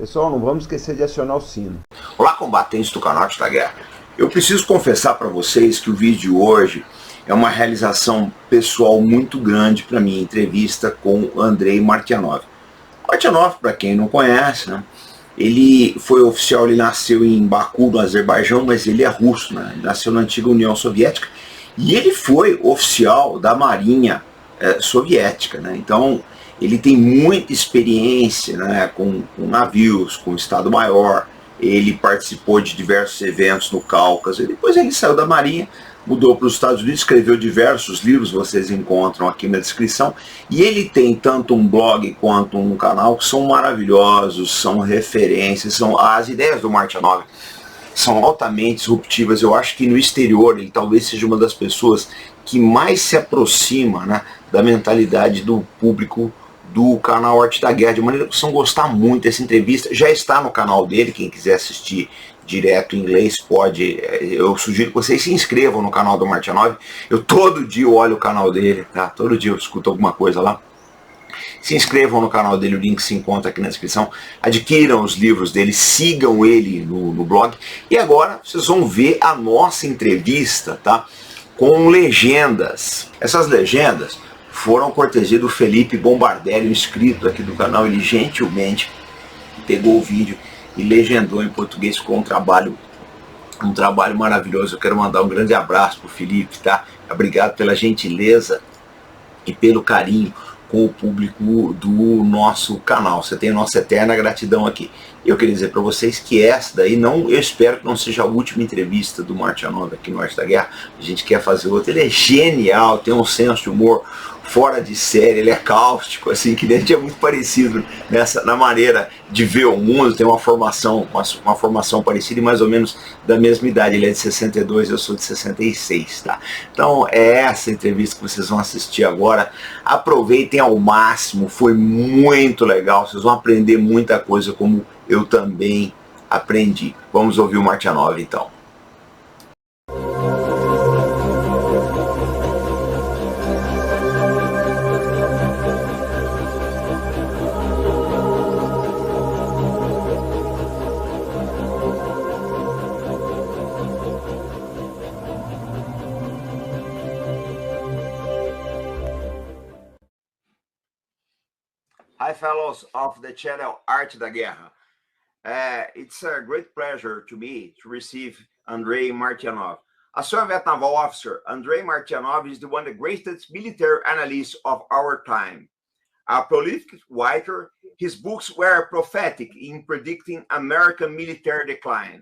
Pessoal, não vamos esquecer de acionar o sino. Olá, combatentes do canal da Guerra. Eu preciso confessar para vocês que o vídeo de hoje é uma realização pessoal muito grande para minha entrevista com Andrei Martyanov. Martyanov, para quem não conhece, né, ele foi oficial, ele nasceu em Baku, no Azerbaijão, mas ele é russo, né? Ele nasceu na antiga União Soviética e ele foi oficial da marinha soviética, né? Então ele tem muita experiência, né, com navios, com Estado-Maior. Ele participou de diversos eventos no Cáucaso, e depois ele saiu da marinha, mudou para os Estados Unidos, escreveu diversos livros, vocês encontram aqui na descrição, e ele tem tanto um blog quanto um canal que são maravilhosos, são referências, são as ideias do Martyanov são altamente disruptivas. Eu acho que no exterior ele talvez seja uma das pessoas que mais se aproxima, né, da mentalidade do público do canal Arte da Guerra, de maneira que vocês vão gostar muito dessa entrevista. Já está no canal dele, quem quiser assistir direto em inglês pode. Eu sugiro que vocês se inscrevam no canal do Martyanov. Eu todo dia olho o canal dele, tá? Todo dia eu escuto alguma coisa lá. Se inscrevam no canal dele, o link se encontra aqui na descrição. Adquiram os livros dele, sigam ele no blog. E agora vocês vão ver a nossa entrevista, tá? Com legendas. Essas legendas foram cortesia do Felipe Bombardelli, inscrito aqui do canal. Ele gentilmente pegou o vídeo e legendou em português com um trabalho maravilhoso. Eu quero mandar um grande abraço pro Felipe, tá? Obrigado pela gentileza e pelo carinho com o público do nosso canal. Você tem a nossa eterna gratidão aqui. Eu queria dizer para vocês que essa daí, eu espero que não seja a última entrevista do Martyanov aqui no Arte da Guerra. A gente quer fazer outra. Ele é genial, tem um senso de humor fora de série, ele é cáustico, assim, que a gente é muito parecido na maneira de ver o mundo, tem uma formação parecida e mais ou menos da mesma idade. Ele é de 62, eu sou de 66, tá? Então é essa entrevista que vocês vão assistir agora. Aproveitem ao máximo, foi muito legal, vocês vão aprender muita coisa como eu também aprendi. Vamos ouvir o Martyanov então. Hi fellows of the channel Arte da Guerra. It's a great pleasure to me to receive Andrei Martyanov. A Soviet naval officer, Andrei Martyanov is one of the greatest military analysts of our time. A prolific writer, his books were prophetic in predicting American military decline.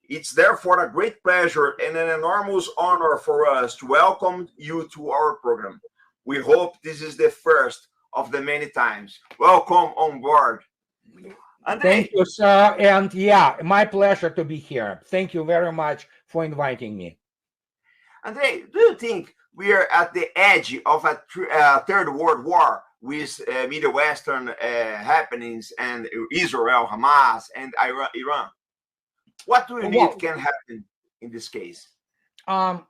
It's therefore a great pleasure and an enormous honor for us to welcome you to our program. We hope this is the first of the many times. Welcome on board. Andrei. Thank you, sir. And yeah, my pleasure to be here. Thank you very much for inviting me. Andrei, do you think we are at the edge of a third world war with Middle Western happenings and Israel, Hamas, and Iran? What do you need can happen in this case? I'm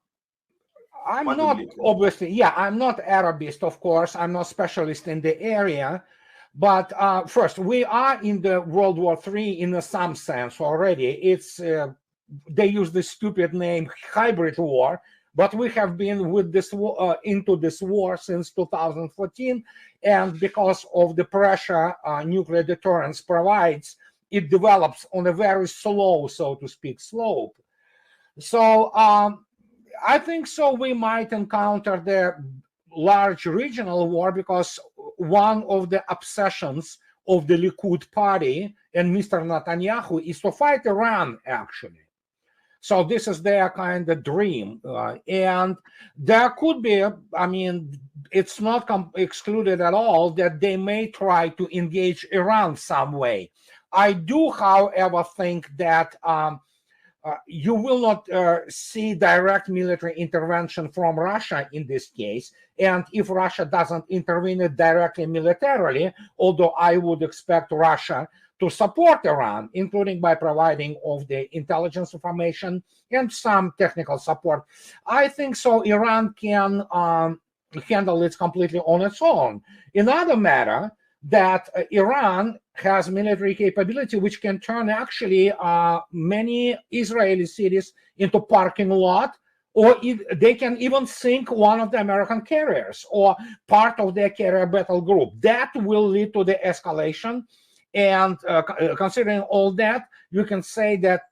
not Arabist, of course. I'm not specialist in the area. But first, we are in the World War III in some sense already. It's they use the stupid name hybrid war, but we have been with this into this war since 2014, and because of the pressure nuclear deterrence provides, it develops on a very slow, so to speak, slope. So I think so we might encounter the large regional war because one of the obsessions of the Likud party and Mr. Netanyahu is to fight Iran, actually. So this is their kind of dream. And there could be, I mean, it's not excluded at all that they may try to engage Iran some way. I do, however, think that you will not see direct military intervention from Russia in this case. And if Russia doesn't intervene directly militarily, although I would expect Russia to support Iran, including by providing of the intelligence information and some technical support, I think so Iran can handle it completely on its own. Another matter that Iran has military capability which can turn actually many Israeli cities into parking lot, or they can even sink one of the American carriers or part of their carrier battle group. That will lead to the escalation. And considering all that, you can say that,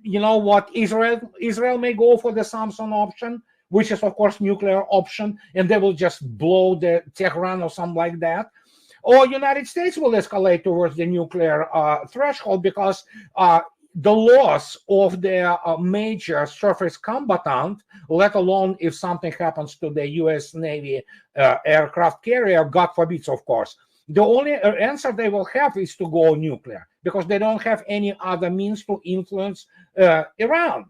you know what, Israel may go for the Samson option, which is of course nuclear option, and they will just blow the Tehran or something like that. Or United States will escalate towards the nuclear threshold, because the loss of their major surface combatant, let alone if something happens to the U.S. Navy aircraft carrier, God forbid, of course, the only answer they will have is to go nuclear, because they don't have any other means to influence Iran.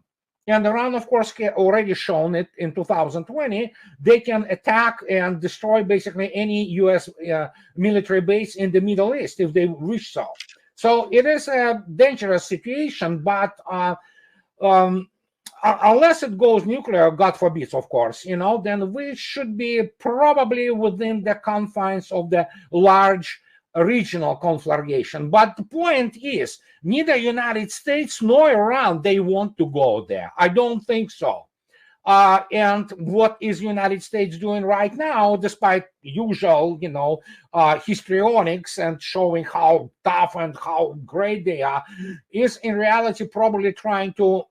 And Iran, of course, already shown it in 2020. They can attack and destroy basically any U.S. Military base in the Middle East if they wish so. So it is a dangerous situation, but unless it goes nuclear, God forbid, of course, you know, then we should be probably within the confines of the large regional conflagration. But the point is, neither United States nor Iran, they want to go there. I don't think so. And what is United States doing right now, despite usual, you know, histrionics and showing how tough and how great they are, is in reality probably trying to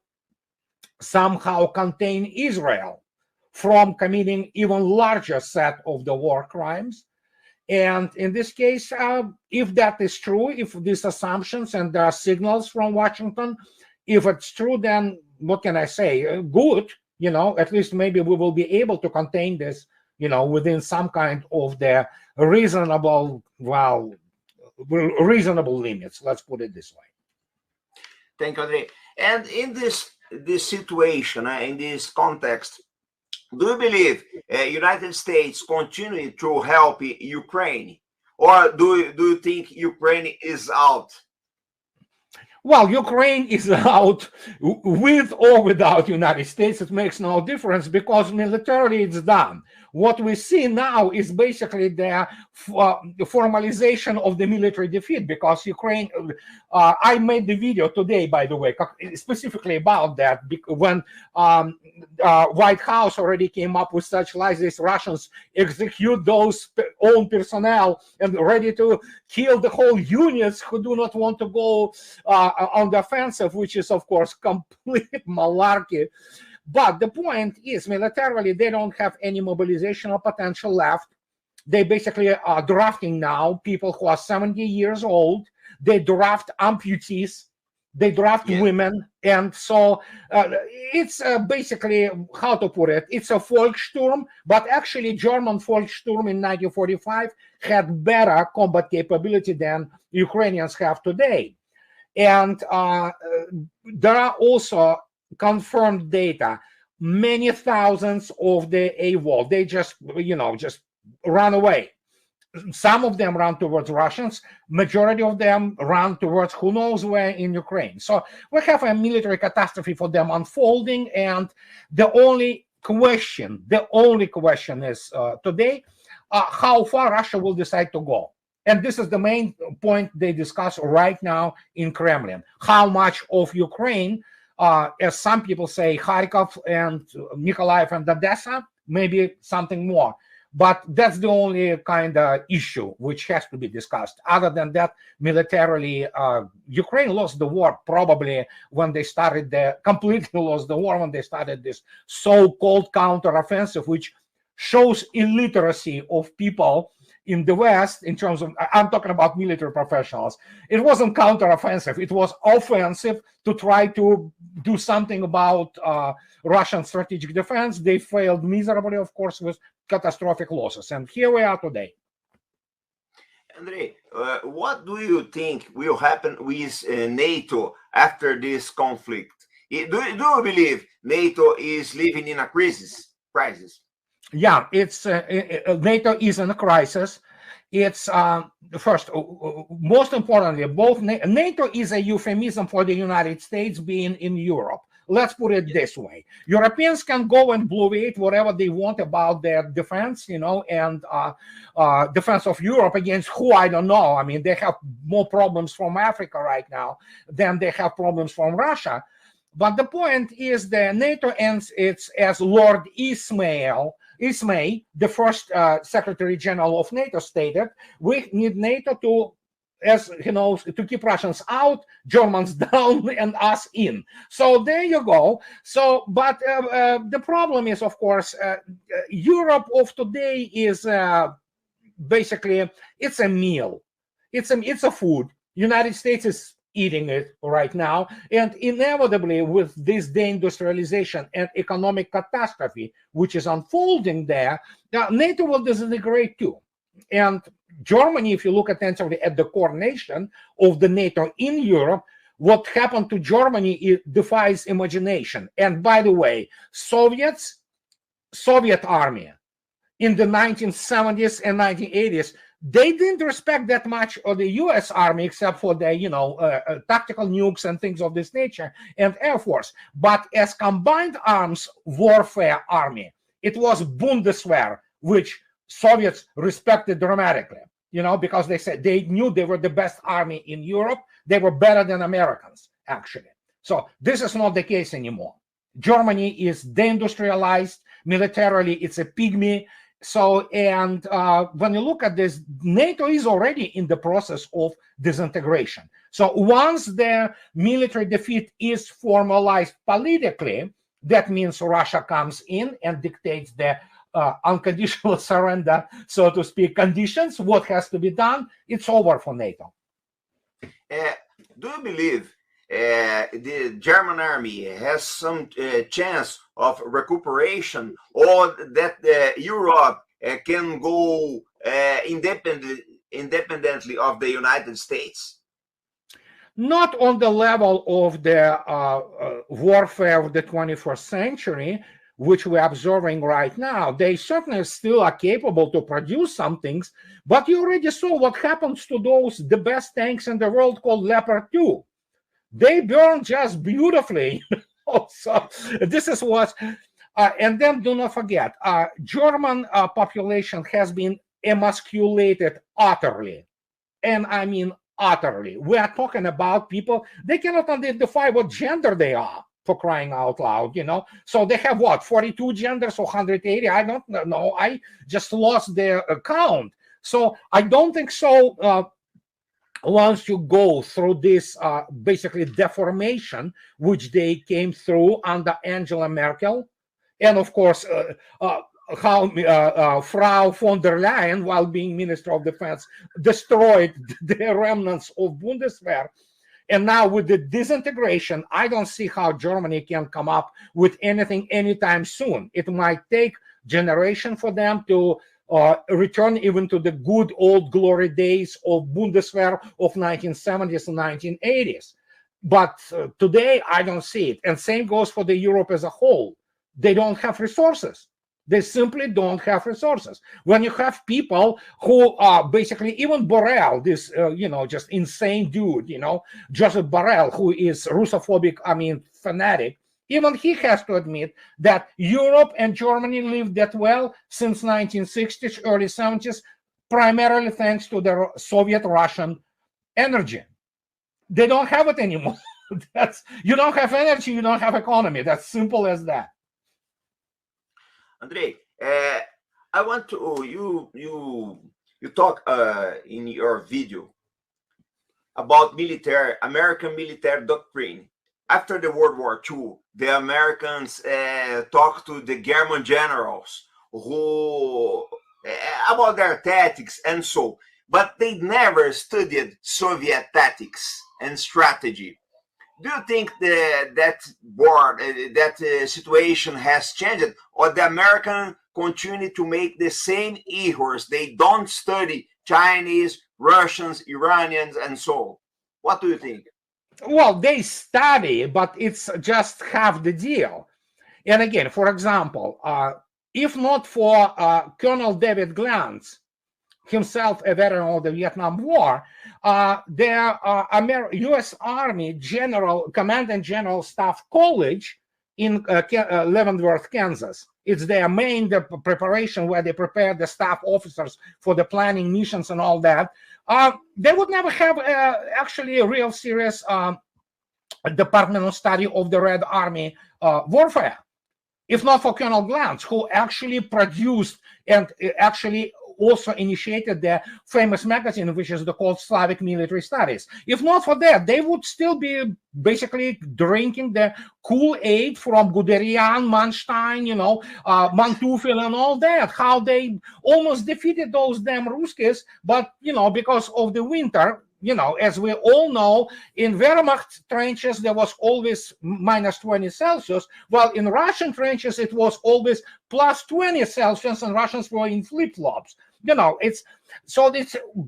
somehow contain Israel from committing even larger set of the war crimes. And in this case, if that is true, if these assumptions and there are signals from Washington, if it's true, then what can I say? Good, you know, at least maybe we will be able to contain this, you know, within some kind of the reasonable, well, reasonable limits. Let's put it this way. Thank you, Andrei. And in this situation, in this context, do you believe United States continue to help Ukraine, or do you think Ukraine is out? Well, Ukraine is out with or without United States. It makes no difference, because militarily it's done. What we see now is basically the formalization of the military defeat, because Ukraine, I made the video today, by the way, specifically about that, when White House already came up with such lies as Russians execute those own personnel and ready to kill the whole units who do not want to go on the offensive, which is, of course, complete malarkey. But the point is, militarily, they don't have any mobilizational potential left. They basically are drafting now people who are 70 years old. They draft amputees. They draft women. And so it's basically, how to put it, it's a Volkssturm, but actually German Volkssturm in 1945 had better combat capability than Ukrainians have today. And there are also confirmed data, many thousands of the AWOL, they just, you know, just run away. Some of them run towards Russians, majority of them run towards who knows where in Ukraine. So we have a military catastrophe for them unfolding, and the only question is today, how far Russia will decide to go. And this is the main point they discuss right now in Kremlin. How much of Ukraine, as some people say, Kharkov and Mykolaiv and Odessa, maybe something more. But that's the only kind of issue which has to be discussed. Other than that, militarily, Ukraine lost the war probably when they started completely lost the war when they started this so-called counteroffensive, which shows illiteracy of people in the West in terms of, I'm talking about military professionals. It wasn't counteroffensive. It was offensive to try to do something about Russian strategic defense. They failed miserably, of course, with catastrophic losses. And here we are today. Andrei, what do you think will happen with NATO after this conflict? Do you believe NATO is living in a crisis? Yeah, it's NATO is in a crisis. It's first, most importantly, both NATO is a euphemism for the United States being in Europe. let's put it this way. Europeans can go and bloviate whatever they want about their defense, you know, and defense of Europe against who, I don't know. I mean, they have more problems from Africa right now than they have problems from Russia. But the point is that NATO ends its, as Lord Ismay, the first Secretary General of NATO, stated, we need NATO to, as he knows, to keep Russians out, Germans down, and us in. So there you go. So, but the problem is, of course, Europe of today is basically, it's a meal. It's a food. United States is eating it right now, and inevitably with this deindustrialization and economic catastrophe which is unfolding there, NATO will disintegrate too. And Germany, if you look attentively at the core nation of the NATO in Europe, what happened to Germany, it defies imagination. And by the way, Soviet army in the 1970s and 1980s, they didn't respect that much of the U.S. Army, except for the, you know, tactical nukes and things of this nature, and Air Force. But as combined arms warfare army, it was Bundeswehr, which Soviets respected dramatically, you know, because they said they knew they were the best army in Europe. They were better than Americans, actually. So this is not the case anymore. Germany is deindustrialized. Militarily, it's a pygmy. So, and when you look at this, NATO is already in the process of disintegration. So once the military defeat is formalized politically, that means Russia comes in and dictates the unconditional surrender, so to speak, conditions, what has to be done, it's over for NATO. Do you believe the German army has some chance of recuperation, or that Europe can go independently of the United States? Not on the level of the warfare of the 21st century, which we're observing right now. They certainly still are capable to produce some things, but you already saw what happens to those, the best tanks in the world called Leopard 2. They burn just beautifully. So this is what, and then do not forget, German population has been emasculated utterly. And I mean utterly. We are talking about people, they cannot identify what gender they are, for crying out loud, you know. So they have what, 42 genders or 180? I don't know. I just lost their count. So I don't think so. Once you go through this basically deformation, which they came through under Angela Merkel, and of course, how Frau von der Leyen, while being Minister of Defense, destroyed the remnants of Bundeswehr. And now with the disintegration, I don't see how Germany can come up with anything anytime soon. It might take generation for them to return even to the good old glory days of Bundeswehr of 1970s and 1980s. But today, I don't see it. And same goes for the Europe as a whole. They don't have resources. They simply don't have resources. When you have people who are basically, even Borrell, this, you know, just insane dude, you know, Joseph Borrell, who is Russophobic, I mean, fanatic, even he has to admit that Europe and Germany lived that well since 1960s, early 70s, primarily thanks to the Soviet-Russian energy. They don't have it anymore. You don't have energy, you don't have economy. That's simple as that. Andrei, I want to you talk in your video about American military doctrine. After the World War II, the Americans talked to the German generals who about their tactics and so, but they never studied Soviet tactics and strategy. Do you think that situation has changed, or the Americans continue to make the same errors? They don't study Chinese, Russians, Iranians, and so. What do you think? Well, they study, but it's just half the deal. And again, for example, if not for Colonel David Glantz, himself a veteran of the Vietnam War, the U.S. Army Command and General Staff College in Leavenworth, Kansas. It's their main preparation where they prepare the staff officers for the planning missions and all that. They would never have actually a real serious departmental study of the Red Army warfare, if not for Colonel Glantz, who actually produced and actually also initiated the famous magazine, which is called Slavic Military Studies. If not for that, they would still be basically drinking the Kool-Aid from Guderian, Manstein, Manteuffel and all that, how they almost defeated those damn Ruskies, but, because of the winter, as we all know, in Wehrmacht trenches, there was always minus 20 Celsius, while in Russian trenches, it was always plus 20 Celsius, and Russians were in flip-flops. It's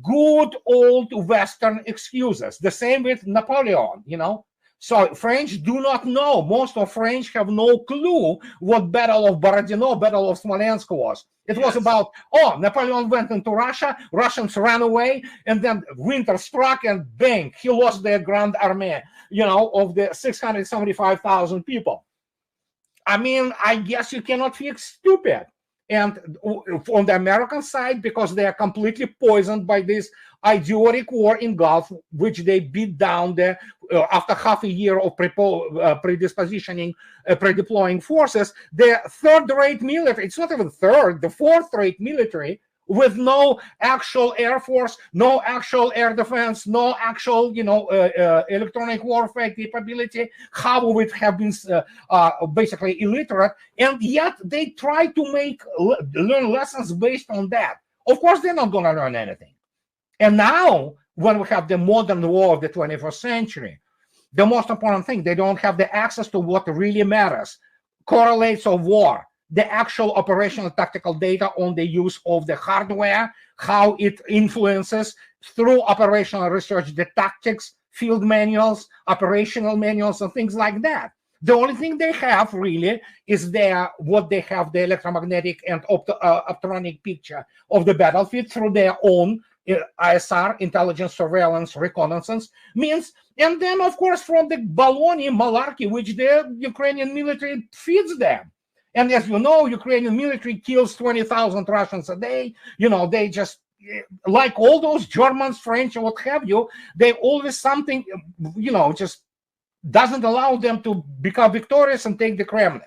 good old Western excuses. The same with Napoleon, So French do not know. Most of French have no clue what Battle of Borodino, Battle of Smolensk was. It was about, Napoleon went into Russia, Russians ran away, and then winter struck and bang, he lost the Grand Armée, of the 675,000 people. I mean, I guess you cannot fix stupid. And on the American side, because they are completely poisoned by this idiotic war in Gulf, which they beat down after half a year of predispositioning, pre-deploying forces, the third-rate military, it's not even third, the fourth-rate military, with no actual air force, no actual air defense, no actual, electronic warfare capability, how would have been basically illiterate, and yet they try to learn lessons based on that. Of course, they're not going to learn anything. And now, when we have the modern war of the 21st century, the most important thing, they don't have the access to what really matters, correlates of war, the actual operational tactical data on the use of the hardware, how it influences through operational research, the tactics, field manuals, operational manuals, and things like that. The only thing they have really is what they have, the electromagnetic and optronic picture of the battlefield through their own ISR, intelligence, surveillance, reconnaissance means, and then of course from the baloney malarkey which the Ukrainian military feeds them. And as you know, Ukrainian military kills 20,000 Russians a day. They just, like all those Germans, French, or what have you, they always something, just doesn't allow them to become victorious and take the Kremlin.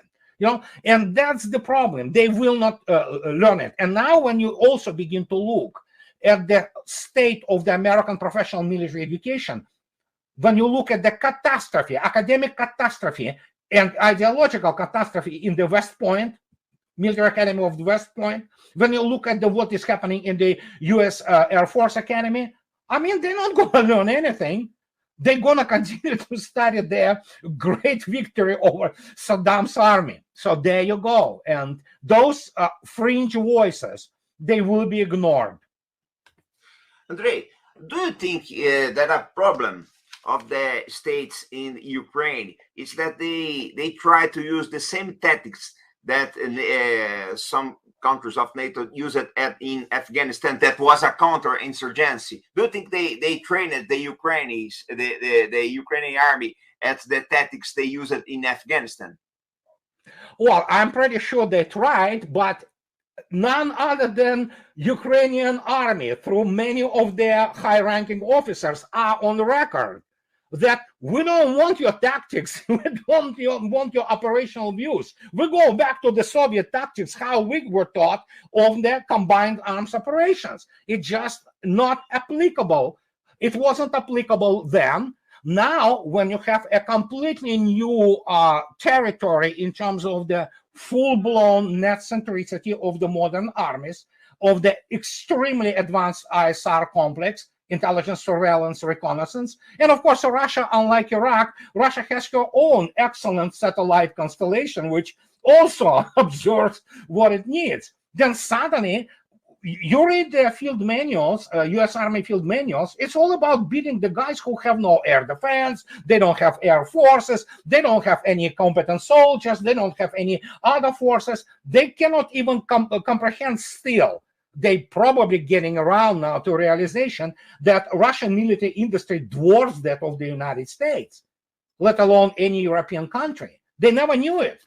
And that's the problem. They will not learn it. And now when you also begin to look at the state of the American professional military education, when you look at the catastrophe, academic catastrophe, and ideological catastrophe in the West Point, Military Academy of the West Point, when you look at what is happening in the U.S. Air Force Academy, I mean, they're not going to learn anything. They're going to continue to study their great victory over Saddam's army. So there you go. And those fringe voices, they will be ignored. Andrei, do you think that a problem of the states in Ukraine is that they try to use the same tactics that some countries of NATO used in Afghanistan, that was a counterinsurgency? Do you think they trained the Ukrainians, the Ukrainian army at the tactics they used in Afghanistan? Well, I'm pretty sure they tried, but none other than Ukrainian army, through many of their high-ranking officers, are on the record that we don't want your tactics, we don't want your operational views. We go back to the Soviet tactics, how we were taught of the combined arms operations. It's just not applicable. It wasn't applicable then. Now, when you have a completely new territory in terms of the full-blown net centricity of the modern armies, of the extremely advanced ISR complex, intelligence, surveillance, reconnaissance. And of course, Russia, unlike Iraq, Russia has her own excellent satellite constellation, which also absorbs what it needs. Then suddenly, you read their field manuals, U.S. Army field manuals, it's all about beating the guys who have no air defense, they don't have air forces, they don't have any competent soldiers, they don't have any other forces, they cannot even comprehend still they probably getting around now to realization that Russian military industry dwarfs that of the United States, let alone any European country. They never knew it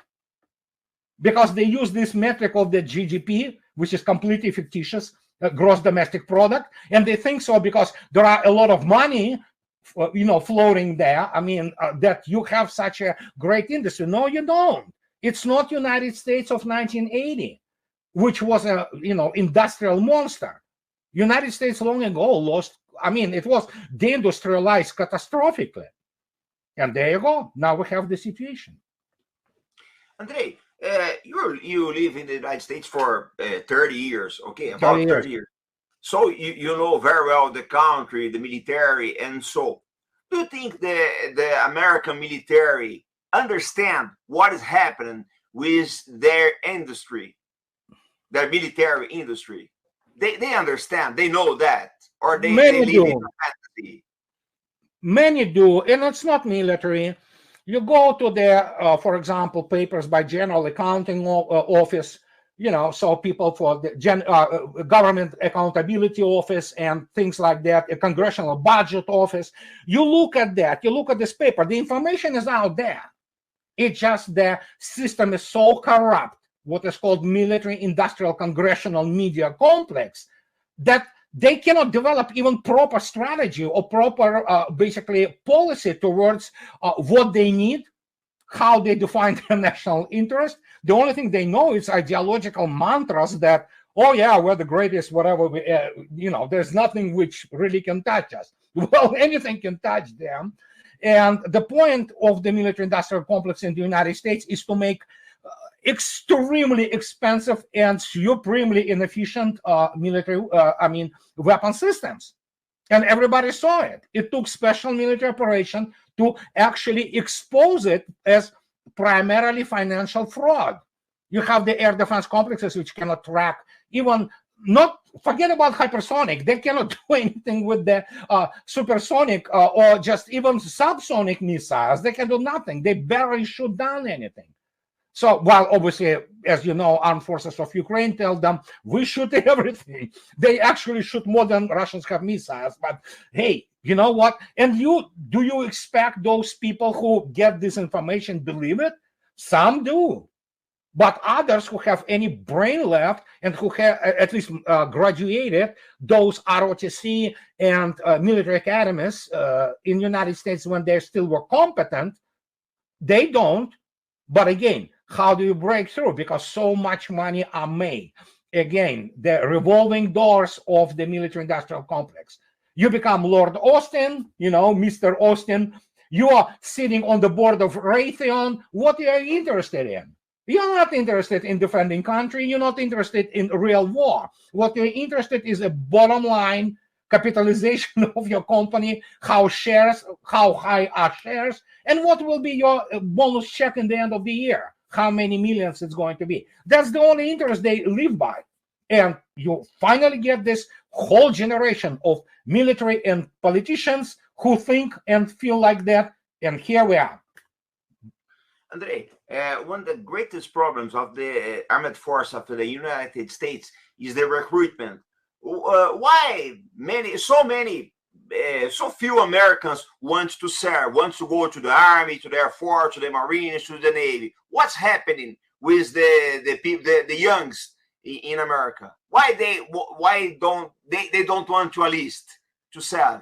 because they use this metric of the GDP, which is completely fictitious, gross domestic product, and they think so because there are a lot of money, floating there. I mean, that you have such a great industry. No, you don't. It's not United States of 1980, which was a industrial monster. United States long ago lost. I mean, it was deindustrialized catastrophically, and there you go. Now we have the situation. Andrei, you live in the United States for 30 years, okay, about 30 years. So you know very well the country, the military, and so. Do you think the American military understand what is happening with their industry, their military industry? They understand, they know that, or they live in fantasy? Many do, and it's not military. You go to the, for example, papers by General Accounting Office, so people for the Government Accountability Office and things like that, a Congressional Budget Office. You look at that, you look at this paper, the information is out there. It's just the system is so corrupt, what is called military industrial congressional media complex, that they cannot develop even proper strategy or proper, basically, policy towards what they need, how they define their national interest. The only thing they know is ideological mantras that, oh yeah, we're the greatest, whatever, there's nothing which really can touch us. Well, anything can touch them. And the point of the military-industrial complex in the United States is to make extremely expensive and supremely inefficient military, weapon systems. And everybody saw it. It took special military operation to actually expose it as primarily financial fraud. You have the air defense complexes which cannot track even, not forget about hypersonic. They cannot do anything with the supersonic or just even subsonic missiles. They can do nothing. They barely shoot down anything. So, while obviously, as you know, armed forces of Ukraine tell them, we shoot everything. They actually shoot more than Russians have missiles. But hey, you know what? And do you expect those people who get this information believe it? Some do. But others who have any brain left and who have at least graduated those ROTC and military academies in the United States when they still were competent, they don't. But again, how do you break through? Because so much money are made. Again, the revolving doors of the military-industrial complex. You become Lord Austin, Mr. Austin. You are sitting on the board of Raytheon. What are you interested in? You're not interested in defending country. You're not interested in real war. What you're interested in is a bottom line capitalization of your company, how high are shares, and what will be your bonus check in the end of the year, how many millions it's going to be. That's the only interest they live by. And you finally get this whole generation of military and politicians who think and feel like that, and here we are. Andrei, one of the greatest problems of the armed force of the United States is the recruitment. Why so few Americans want to serve, want to go to the army, to the air force, to the marines, to the navy? What's happening with the youngs in America? Why don't they don't want to enlist, to serve?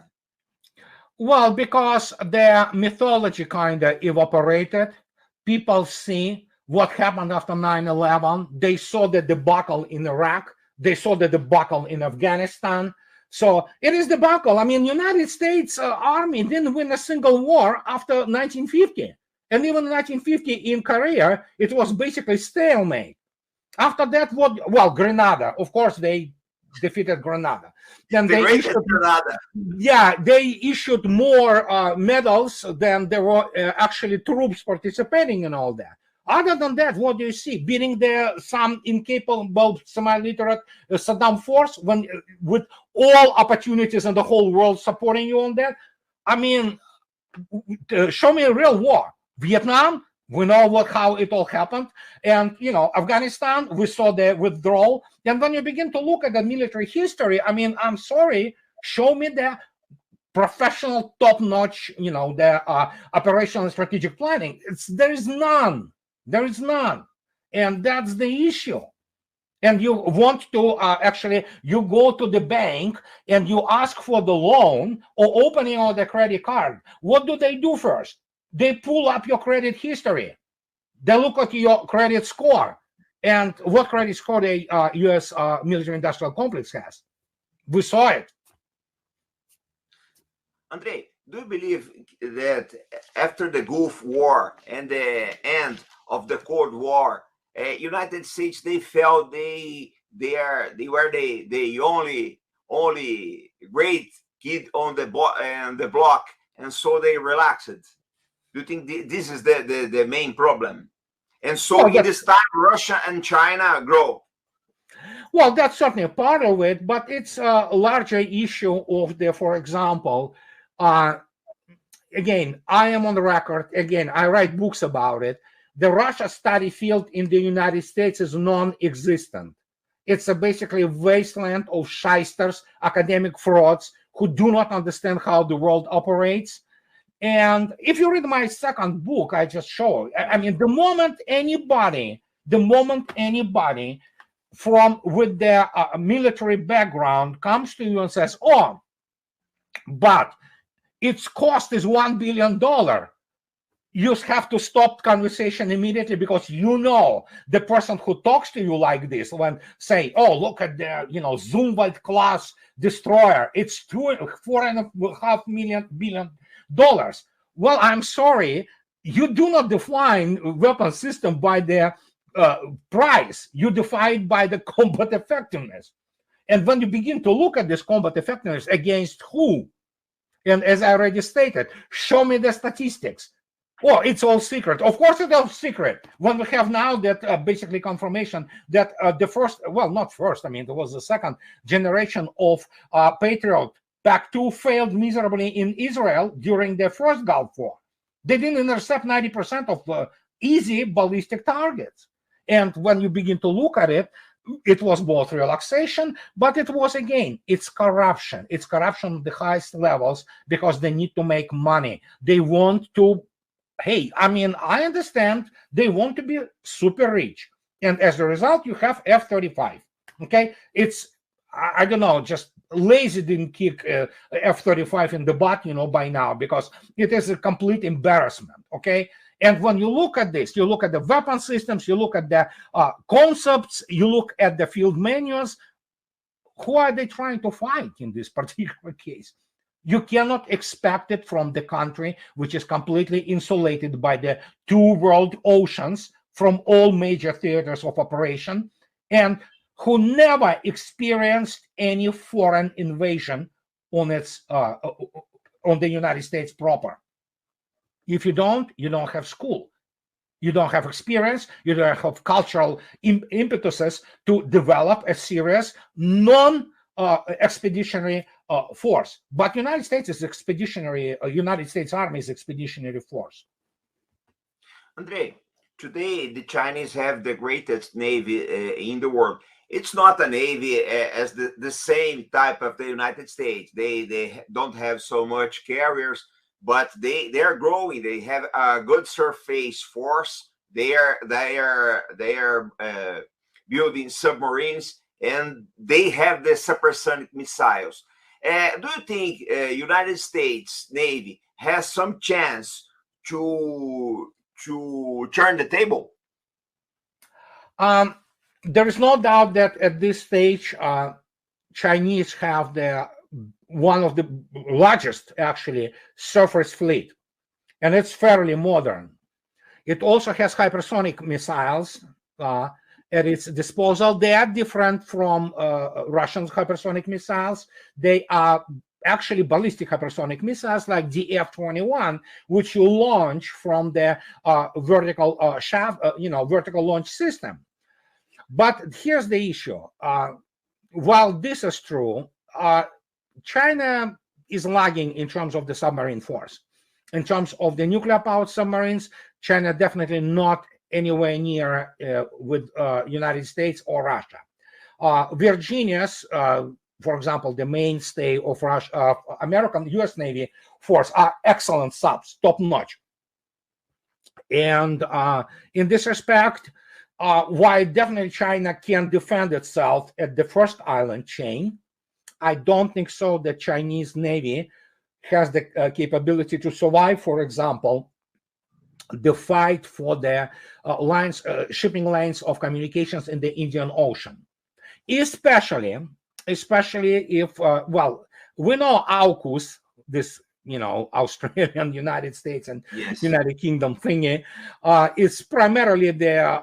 Well, because their mythology kind of evaporated. People see what happened after 9/11. They saw the debacle in Iraq. They saw the debacle in Afghanistan. So it is debacle. I mean, United States Army didn't win a single war after 1950. And even in 1950 in Korea, it was basically stalemate. After that, Grenada. Of course, they defeated Grenada. Then they issued Grenada. Yeah, they issued more medals than there were actually troops participating in all that. Other than that, what do you see? Beating some incapable, semi-literate Saddam force with all opportunities in the whole world supporting you on that? I mean, show me a real war. Vietnam, We know how it all happened. And, you know, Afghanistan, we saw the withdrawal. And when you begin to look at the military history, I mean, I'm sorry, show me the professional, top-notch, you know, the operational and strategic planning. There is none. There is none. And that's the issue. And you want to actually, you go to the bank and you ask for the loan or opening of the credit card. What do they do first? They pull up your credit history. They look at your credit score and what credit score the U.S. military-industrial complex has. We saw it. Andrei, do you believe that after the Gulf War and the end of the Cold War, United States, they felt they were the only great kid on the block, and so they relaxed? Do you think this is the main problem? And so in this time, Russia and China grow. Well, that's certainly a part of it, but it's a larger issue of the, for example, again, I am on the record, again, I write books about it. The Russia study field in the United States is non-existent. It's basically a wasteland of shysters, academic frauds who do not understand how the world operates. And if you read my second book, I just showed, I mean, the moment anybody from with their military background comes to you and says, oh, but its cost is $1 billion, you have to stop conversation immediately, because you know the person who talks to you like this when say, oh, look at the, you know, Zumwalt class destroyer, it's $4.5 billion. Well, I'm sorry, you do not define weapon system by their price. You define it by the combat effectiveness. And when you begin to look at this combat effectiveness against who, and as I already stated, show me the statistics. Well, it's all secret. Of course, it's all secret. When we have now that basically confirmation that the first, well, not first, I mean, there was the second generation of Patriot PAC-2 failed miserably in Israel during the first Gulf War. They didn't intercept 90% of easy ballistic targets. And when you begin to look at it, it was both relaxation, but it was, again, it's corruption. It's corruption at the highest levels because they need to make money. They want to, hey, I mean, I understand they want to be super rich. And as a result, you have F-35, okay? It's, I don't know, just lazy didn't kick F-35 in the butt, you know, by now, because it is a complete embarrassment, okay? And when you look at this, you look at the weapon systems, you look at the concepts, you look at the field menus, who are they trying to fight in this particular case? You cannot expect it from the country which is completely insulated by the two world oceans from all major theaters of operation, and who never experienced any foreign invasion on its on the United States proper. If you don't have school, you don't have experience, you don't have cultural impetuses to develop a serious non-expeditionary force. But United States is expeditionary. United States Army is expeditionary force. Andrei, today the Chinese have the greatest navy in the world. It's not a navy as the same type of the United States. They don't have so much carriers, but they are growing. They have a good surface force. They are building submarines, and they have the supersonic missiles. Do you think United States Navy has some chance to turn the table? There is no doubt that at this stage, Chinese have one of the largest, actually, surface fleet, and it's fairly modern. It also has hypersonic missiles at its disposal. They are different from Russian hypersonic missiles. They are actually ballistic hypersonic missiles like the F-21, which you launch from the vertical shaft, vertical launch system. But here's the issue. While this is true, China is lagging in terms of the submarine force. In terms of the nuclear-powered submarines, China definitely not anywhere near with United States or Russia. Virginia's, for example, the mainstay of Russia, American U.S. Navy force are excellent subs, top notch. And in this respect, while definitely China can defend itself at the first island chain, I don't think so that Chinese Navy has the capability to survive, for example, the fight for the shipping lanes of communications in the Indian Ocean. Especially if, well, we know AUKUS, this, Australian, United States, and United Kingdom thingy, is primarily the,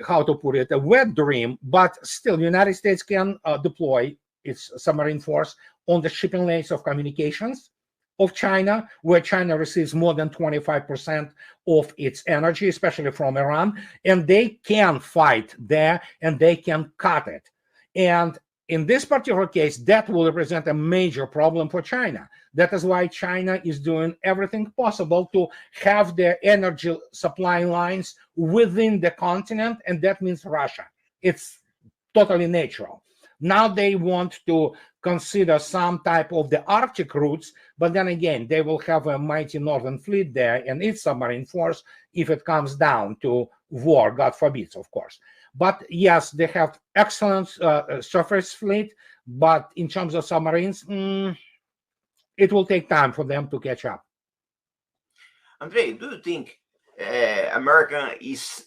how to put it, a wet dream, but still, United States can deploy its submarine force on the shipping lanes of communications of China, where China receives more than 25% of its energy, especially from Iran, and they can fight there and they can cut it. And in this particular case, that will represent a major problem for China. That is why China is doing everything possible to have their energy supply lines within the continent, and that means Russia. It's totally natural. Now they want to consider some type of the Arctic routes, but then again, they will have a mighty Northern Fleet there and its submarine force if it comes down to war, God forbid, of course. But yes, they have excellent surface fleet, but in terms of submarines, it will take time for them to catch up. Andrei, do you think America is...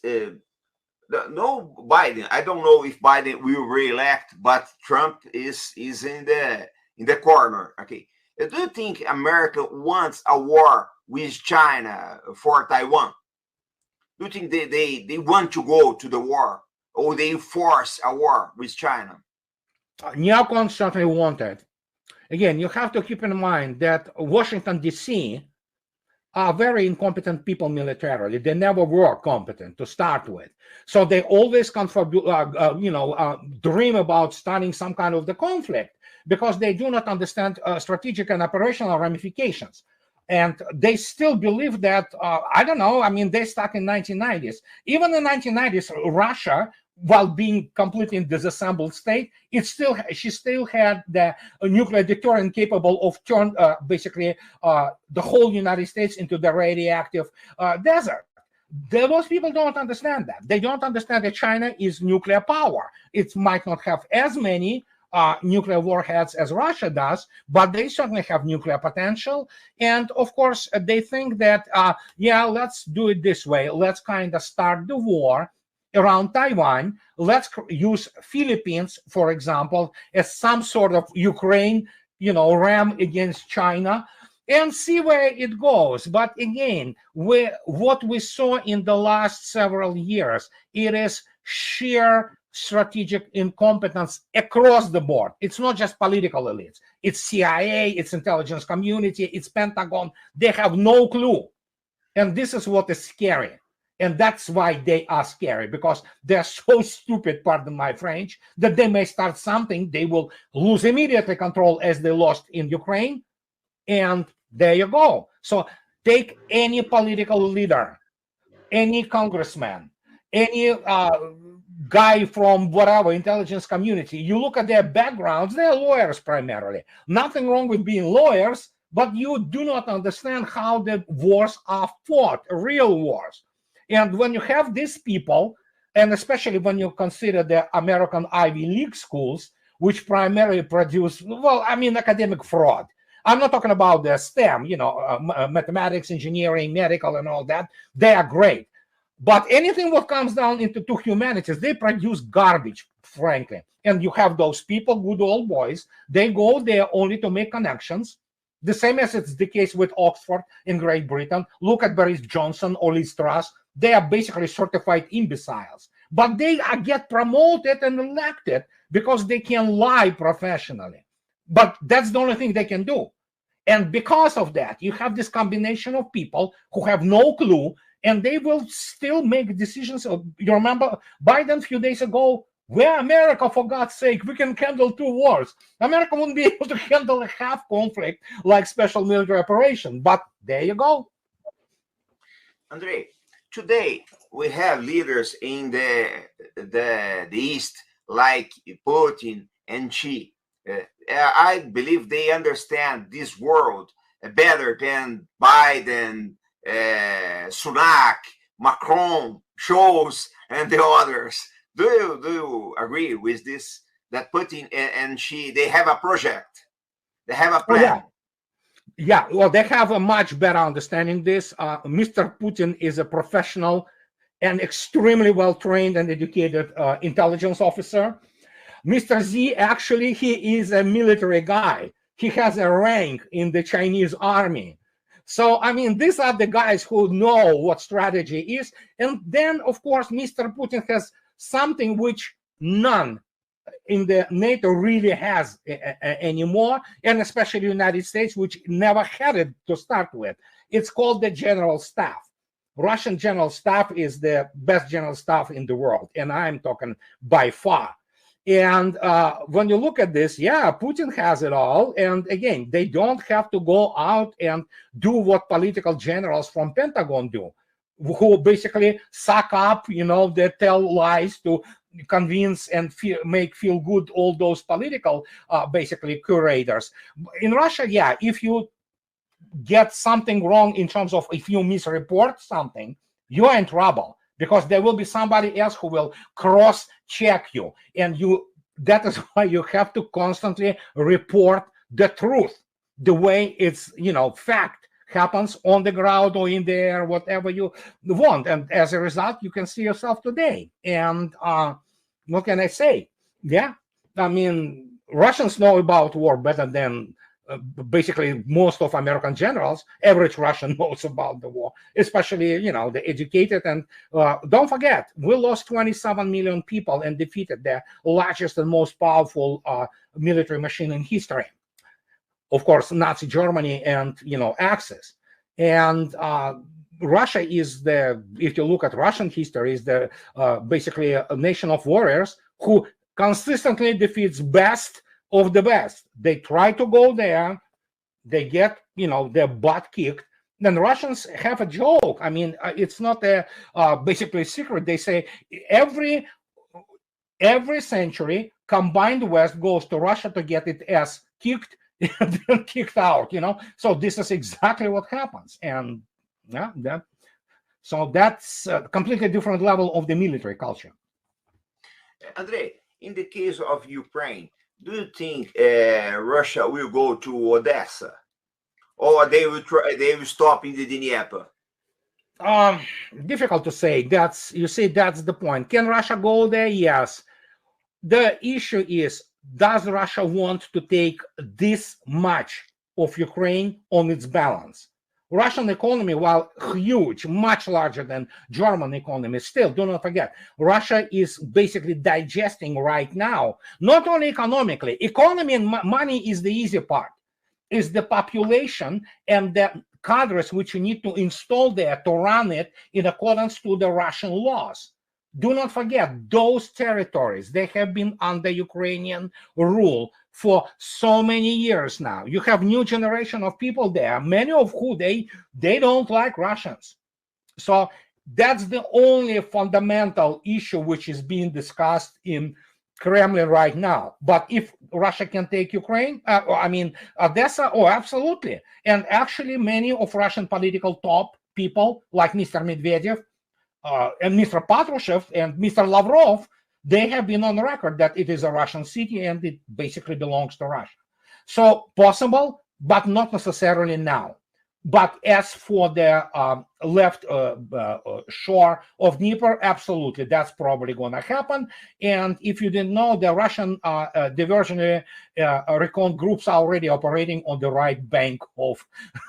no, Biden. I don't know if Biden will re-elect, but Trump is in the corner. Okay, do you think America wants a war with China for Taiwan? Do you think they want to go to the war, or they force a war with China? Neocons certainly want it. Again, you have to keep in mind that Washington, D.C. are very incompetent people militarily. They never were competent to start with. So they always dream about starting some kind of the conflict because they do not understand strategic and operational ramifications. And they still believe that, I don't know, I mean, they stuck in 1990s. Even in 1990s, Russia, while being completely in disassembled state, she still had the nuclear deterrent capable of turn basically the whole United States into the radioactive desert. Those people don't understand that. They don't understand that China is nuclear power. It might not have as many nuclear warheads as Russia does, but they certainly have nuclear potential. And of course, they think that, yeah, let's do it this way. Let's kind of start the war around Taiwan. Let's use Philippines, for example, as some sort of Ukraine, ram against China, and see where it goes. But again, what we saw in the last several years, it is sheer strategic incompetence across the board. It's not just political elites. It's CIA, it's intelligence community, it's Pentagon. They have no clue. And this is what is scary. And that's why they are scary, because they're so stupid, pardon my French, that they may start something, they will lose immediately control as they lost in Ukraine. And there you go. So take any political leader, any congressman, any guy from whatever intelligence community, you look at their backgrounds, they're lawyers primarily. Nothing wrong with being lawyers, but you do not understand how the wars are fought, real wars. And when you have these people, and especially when you consider the American Ivy League schools, which primarily produce, well, I mean, academic fraud. I'm not talking about the STEM, mathematics, engineering, medical, and all that. They are great. But anything what comes down into humanities, they produce garbage, frankly. And you have those people, good old boys, they go there only to make connections. The same as it's the case with Oxford in Great Britain. Look at Boris Johnson or Liz Truss. They are basically certified imbeciles. But they get promoted and elected because they can lie professionally. But that's the only thing they can do. And because of that, you have this combination of people who have no clue, and they will still make decisions. You remember Biden a few days ago, we're America, for God's sake, we can handle 2 wars. America wouldn't be able to handle a half conflict like special military operation, but there you go. Andrei, today we have leaders in the East like Putin and Xi. I believe they understand this world better than Biden, Sunak, Macron, Scholz, and the others. Do you agree with this? That Putin and Xi, they have a project, they have a plan. Oh, yeah. Yeah, well, they have a much better understanding this. Mr. Putin is a professional and extremely well-trained and educated intelligence officer. Mr. Z, actually, he is a military guy. He has a rank in the Chinese army. So, I mean, these are the guys who know what strategy is. And then, of course, Mr. Putin has something which none in the NATO really has anymore, and especially the United States, which never had it to start with. It's called the General Staff. Russian General Staff is the best general staff in the world, and I'm talking by far. And when you look at this, yeah, Putin has it all. And again, they don't have to go out and do what political generals from Pentagon do, who basically suck up, they tell lies to convince and make feel good all those political basically curators. In Russia, yeah, if you get something wrong in terms of if you misreport something, you're in trouble, because there will be somebody else who will cross-check you, and that is why you have to constantly report the truth the way it's fact happens on the ground or in the air, whatever you want. And as a result, you can see yourself today. And what can I say? Yeah, I mean, Russians know about war better than basically most of American generals. Average Russian knows about the war, especially, the educated. And don't forget, we lost 27 million people and defeated the largest and most powerful military machine in history. Of course, Nazi Germany and, Axis. And Russia is if you look at Russian history, is basically a nation of warriors who consistently defeats best of the best. They try to go there, they get, their butt kicked. Then Russians have a joke. I mean, it's not basically a secret. They say every century, combined West goes to Russia to get its ass kicked and then kicked out, So this is exactly what happens. And yeah, so that's a completely different level of the military culture. Andrei, in the case of Ukraine, do you think Russia will go to Odessa, or they will stop in the Dnieper? Difficult to say. That's the point. Can Russia go there? Yes. The issue is, does Russia want to take this much of Ukraine on its balance? Russian economy, while huge, much larger than German economy, still, do not forget, Russia is basically digesting right now, not only economically. Economy and money is the easy part. It's the population and the cadres which you need to install there to run it in accordance to the Russian laws. Do not forget, those territories, they have been under Ukrainian rule for so many years now. You have new generation of people there, many of who they don't like Russians. So that's the only fundamental issue which is being discussed in Kremlin right now. But if Russia can take Ukraine, Odessa, absolutely. And actually many of Russian political top people like Mr. Medvedev, and Mr. Patrushev and Mr. Lavrov, they have been on record that it is a Russian city and it basically belongs to Russia. So possible, but not necessarily now. But as for the left shore of Dnieper, absolutely, that's probably going to happen. And if you didn't know, the Russian diversionary recon groups are already operating on the right bank of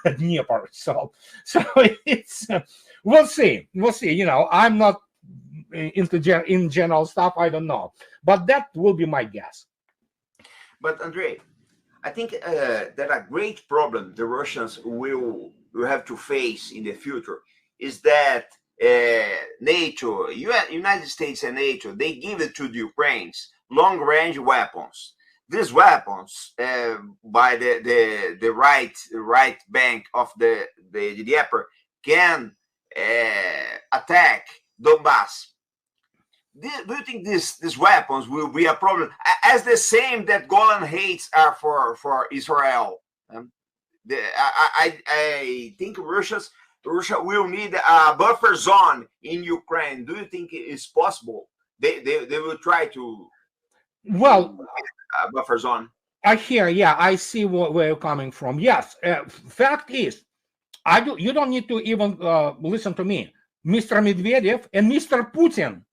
Dnieper. So it's we'll see. I'm not in general stuff. I don't know, but that will be my guess. But Andrei, I think that a great problem the Russians will have to face in the future is that NATO, United States and NATO, they give it to the Ukrainians long-range weapons. These weapons, by the right bank of the Dnieper, can attack Donbass, do you think these weapons will be a problem? As the same that Golan Heights are for Israel. I think Russia will need a buffer zone in Ukraine. Do you think it's possible? They will try to a buffer zone. I hear, yeah, I see where you're coming from. Yes, fact is, you don't need to even listen to me. Mr. Medvedev and Mr. Putin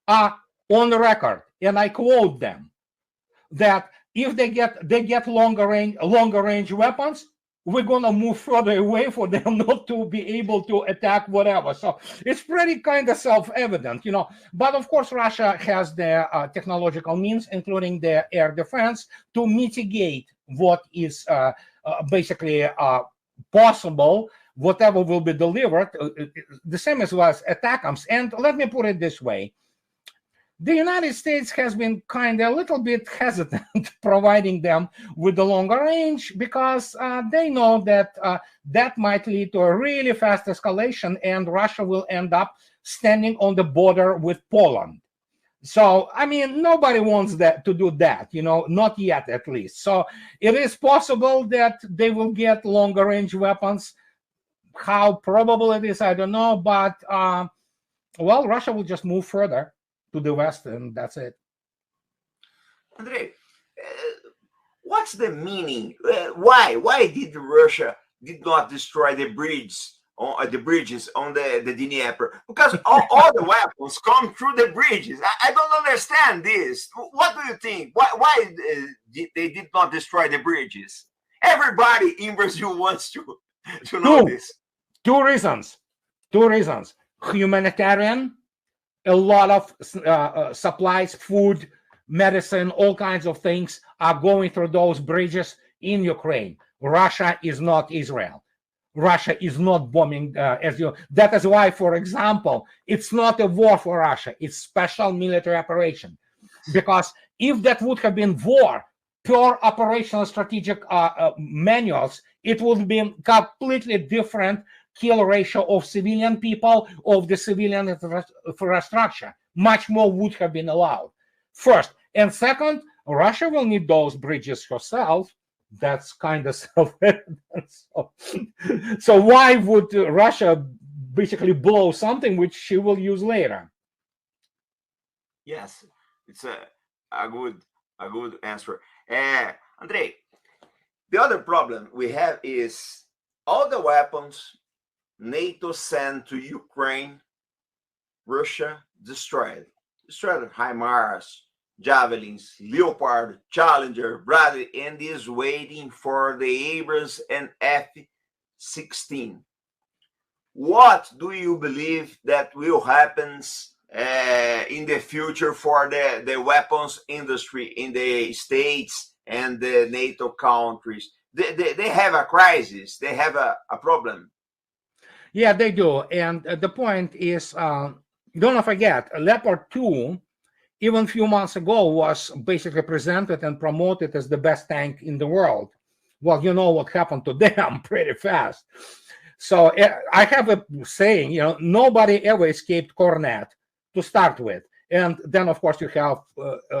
are on the record, and I quote them, that if they get longer range weapons, we're gonna move further away for them not to be able to attack whatever. So it's pretty kind of self-evident, you know. But of course, Russia has their technological means, including their air defense, to mitigate what is basically possible. Whatever will be delivered, the same as well as ATACMS. And let me put it this way. The United States has been kind of a little bit hesitant providing them with the longer range because they know that that might lead to a really fast escalation and Russia will end up standing on the border with Poland. So, I mean, nobody wants that to do that, you know, not yet at least. So it is possible that they will get longer range weapons. How probable it is, I don't know. But, well, Russia will just move further to the west, and that's it. Andrei, what's the meaning? Why did Russia did not destroy the bridges on the Dnieper? Because all the weapons come through the bridges. I don't understand this. What do you think? Why they did not destroy the bridges? Everybody in Brazil wants to know this. Two reasons. Humanitarian. A lot of supplies, food, medicine, all kinds of things are going through those bridges in Ukraine. Russia is not Israel. Russia is not bombing That is why, for example, it's not a war for Russia. It's special military operation. Because if that would have been war, pure operational strategic manuals, it would be completely different kill ratio of civilian people, of the civilian infrastructure. Much more would have been allowed. First. And second, Russia will need those bridges herself. That's kind of self-evident. So why would Russia basically blow something which she will use later? Yes, it's a good answer. Andrei, the other problem we have is all the weapons NATO sent to Ukraine, Russia destroyed. Destroyed HIMARS, Javelins, Leopard, Challenger, Bradley, and is waiting for the Abrams and F-16. What do you believe that will happen in the future for the weapons industry in the States and the NATO countries? They have a crisis. They have a problem. Yeah, they do. And the point is, don't forget, Leopard 2, even a few months ago, was basically presented and promoted as the best tank in the world. Well, you know what happened to them pretty fast. So I have a saying, you know, nobody ever escaped Kornet to start with. And then, of course, you have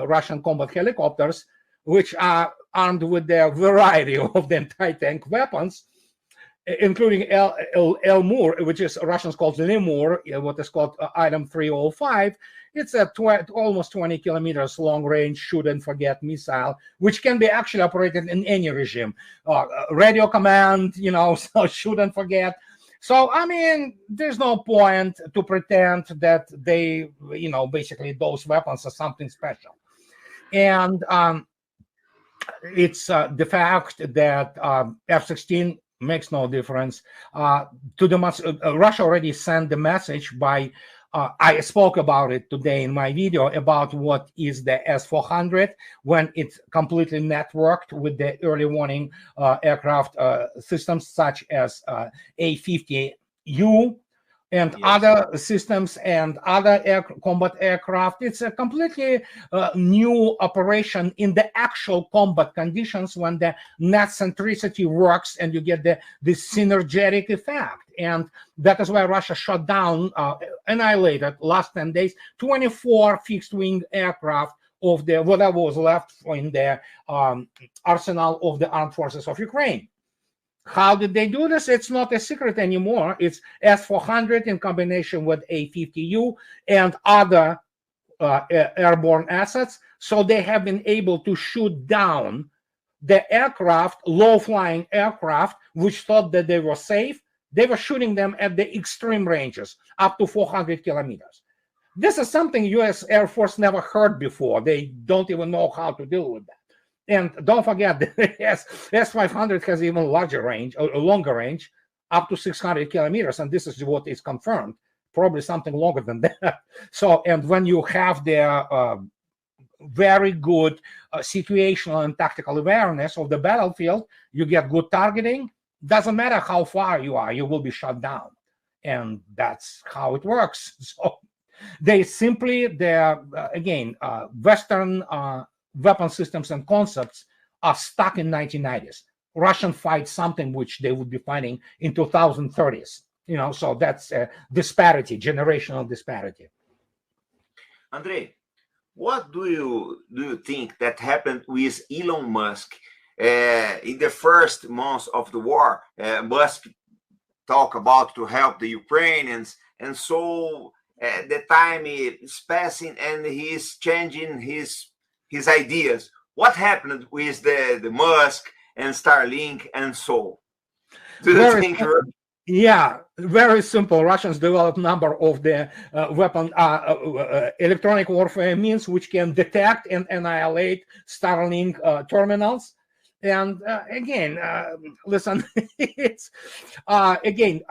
Russian combat helicopters, which are armed with a variety of the anti-tank weapons, including Elmur, which is Russians called Lemur, what is called item 305. It's a almost 20 kilometers long range shoot and forget missile, which can be actually operated in any regime. Radio command, you know, so shoot and forget. So, I mean, there's no point to pretend that they, you know, basically those weapons are something special. And it's the fact that F-16 makes no difference. Russia already sent the message by, I spoke about it today in my video about what is the S-400 when it's completely networked with the early warning aircraft systems such as A-50U and other systems and other combat aircraft. It's a completely new operation in the actual combat conditions when the net centricity works and you get the synergetic effect. And that is why Russia shut down, annihilated last 10 days, 24 fixed-wing aircraft of the whatever was left in the arsenal of the armed forces of Ukraine. How did they do this? It's not a secret anymore. It's S-400 in combination with A-50U and other airborne assets. So they have been able to shoot down the aircraft, low-flying aircraft, which thought that they were safe. They were shooting them at the extreme ranges, up to 400 kilometers. This is something U.S. Air Force never heard before. They don't even know how to deal with that. And don't forget, the S-500 has even larger range, a longer range, up to 600 kilometers, and this is what is confirmed, probably something longer than that. So, and when you have their very good situational and tactical awareness of the battlefield, you get good targeting. Doesn't matter how far you are, you will be shot down. And that's how it works. So they simply, again, Western weapon systems and concepts are stuck in 1990s. Russian fight something which they would be fighting in 2030s. You know, so that's a disparity, generational disparity. Andrei, what do you think that happened with Elon Musk in the first months of the war? Musk talked about to help the Ukrainians, and so the time is passing and he's changing his ideas. What happened with the Musk and Starlink and so? Do you think? Yeah, very simple. Russians developed a number of the weapon electronic warfare means which can detect and annihilate Starlink terminals. And again, listen, it's again,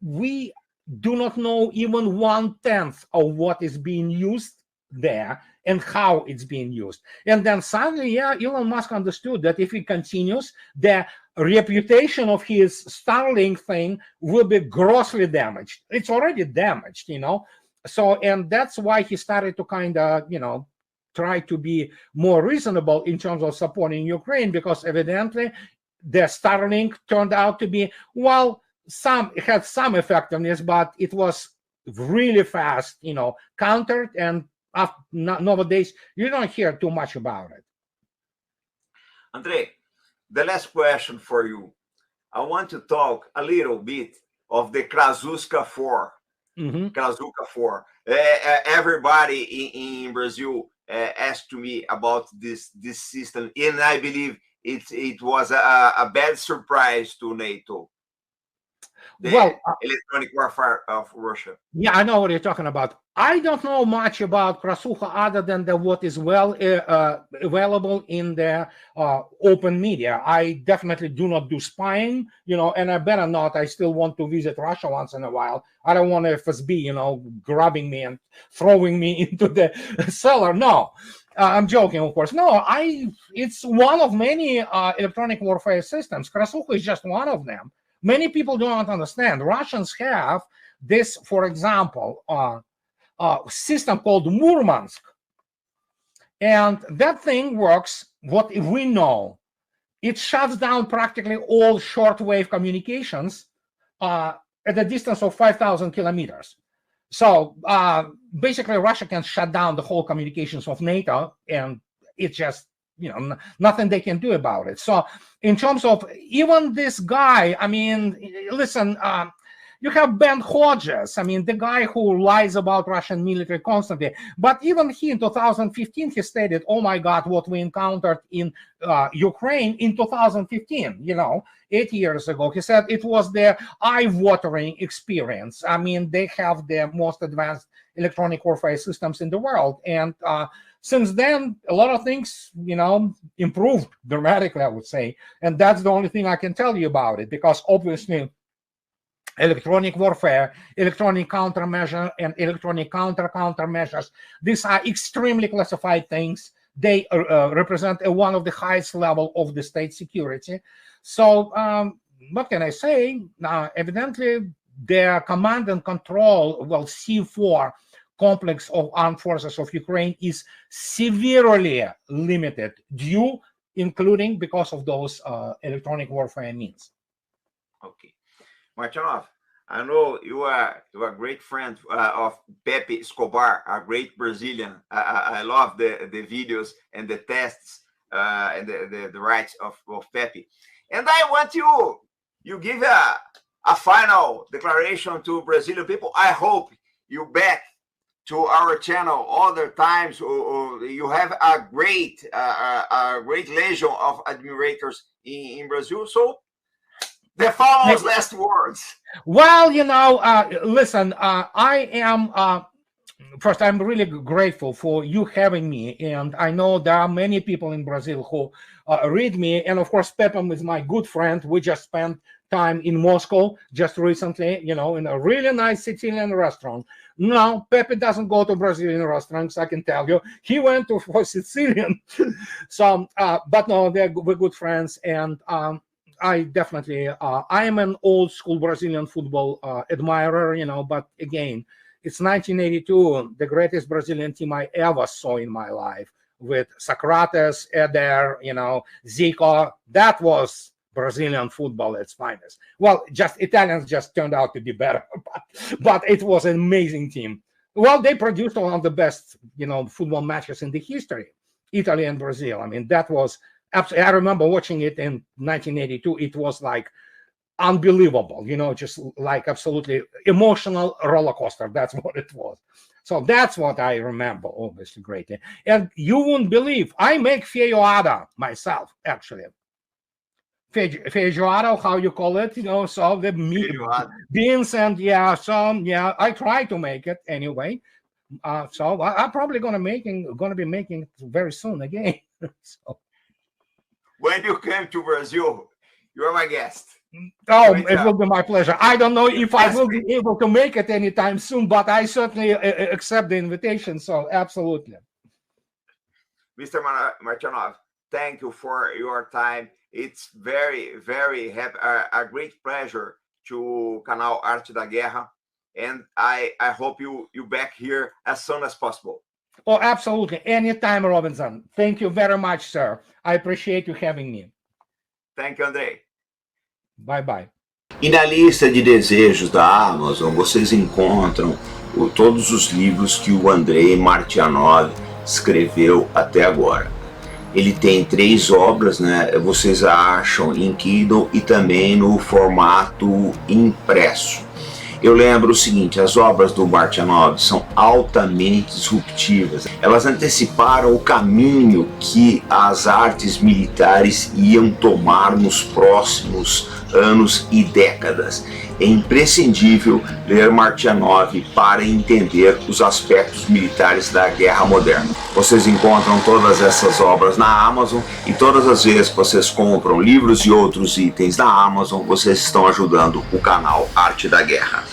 we do not know even 1/10 of what is being used there and how it's being used. And then suddenly, yeah, Elon Musk understood that if he continues, the reputation of his Starlink thing will be grossly damaged. It's already damaged, you know. So, and that's why he started to kind of, you know, try to be more reasonable in terms of supporting Ukraine, because evidently the Starlink turned out to be, well, it had some effectiveness, but it was really fast, you know, countered, and nowadays you don't hear too much about it. Andrei, the last question for you. I want to talk a little bit of the Krasuska 4. Krasuska 4. Everybody in Brazil asked me about this system, and I believe it was a bad surprise to NATO. The electronic warfare of Russia. Yeah, I know what you're talking about. I don't know much about Krasucha other than what is available in the open media. I definitely do not do spying, you know, and I better not. I still want to visit Russia once in a while. I don't want FSB, you know, grabbing me and throwing me into the cellar. No, I'm joking, of course. No, it's one of many electronic warfare systems. Krasucha is just one of them. Many people do not understand. Russians have this, for example, system called Murmansk. And that thing works, what we know. It shuts down practically all shortwave communications at a distance of 5,000 kilometers. So basically, Russia can shut down the whole communications of NATO, and it's just, you know, nothing they can do about it. So in terms of even this guy, I mean, listen, you have Ben Hodges, I mean, the guy who lies about Russian military constantly. But even he, in 2015, he stated, oh my God, what we encountered in Ukraine in 2015, you know, 8 years ago. He said it was the eye-watering experience. I mean, they have the most advanced electronic warfare systems in the world. And since then, a lot of things, you know, improved dramatically, I would say. And that's the only thing I can tell you about it, because obviously electronic warfare, electronic countermeasure, and electronic countermeasures, these are extremely classified things. They represent one of the highest level of the state security. So what can I say? Evidently, their command and control, well, C4 complex of armed forces of Ukraine is severely limited, including because of those electronic warfare means. Okay. Martyanov, I know you are a great friend of Pepe Escobar, a great Brazilian. I love the videos and the tests and the rights of Pepe. And I want you give a final declaration to Brazilian people. I hope you back to our channel other times. You have a great legion of admirators in Brazil. So the famous last words. Well, you know, listen, I am, first, I'm really grateful for you having me. And I know there are many people in Brazil who read me. And of course, Pepem is my good friend. We just spent time in Moscow just recently, you know, in a really nice Sicilian restaurant. No, Pepe doesn't go to Brazilian restaurants, I can tell you. He went for Sicilian. So, but no, we're good friends. And I definitely, I am an old school Brazilian football admirer, you know, but again, it's 1982, the greatest Brazilian team I ever saw in my life with Socrates, Eder, you know, Zico. That was Brazilian football at its finest. Well, just Italians just turned out to be better, but it was an amazing team. Well, they produced one of the best, you know, football matches in the history, Italy and Brazil. I mean, that was absolutely, I remember watching it in 1982. It was like unbelievable, you know, just like absolutely emotional roller coaster. That's what it was. So that's what I remember, obviously, greatly. And you wouldn't believe, I make feijoada myself, actually. Feijoada, how you call it, you know, so the meat, beans and I try to make it anyway. So I'm probably gonna be making it very soon again. So. When you come to Brazil, you are my guest. Oh, it will be my pleasure. I don't know if I will be able to make it anytime soon, but I certainly accept the invitation. So absolutely. Mr. Martyanov, thank you for your time. It's very, very happy, a great pleasure to Canal Arte da Guerra. And I hope you back here as soon as possible. Oh, absolutely. Anytime, Robinson. Thank you very much, sir. I appreciate you having me. Thank you, Andrei. Bye-bye. E na lista de desejos da Amazon, vocês encontram todos os livros que o Andrei Martyanov escreveu até agora. Ele tem 3 obras, né? Vocês acham em Kindle e também no formato impresso. Eu lembro o seguinte, as obras do Martyanov são altamente disruptivas. Elas anteciparam o caminho que as artes militares iam tomar nos próximos anos e décadas. É imprescindível ler Martyanov para entender os aspectos militares da guerra moderna. Vocês encontram todas essas obras na Amazon e todas as vezes que vocês compram livros e outros itens na Amazon, vocês estão ajudando o canal Arte da Guerra.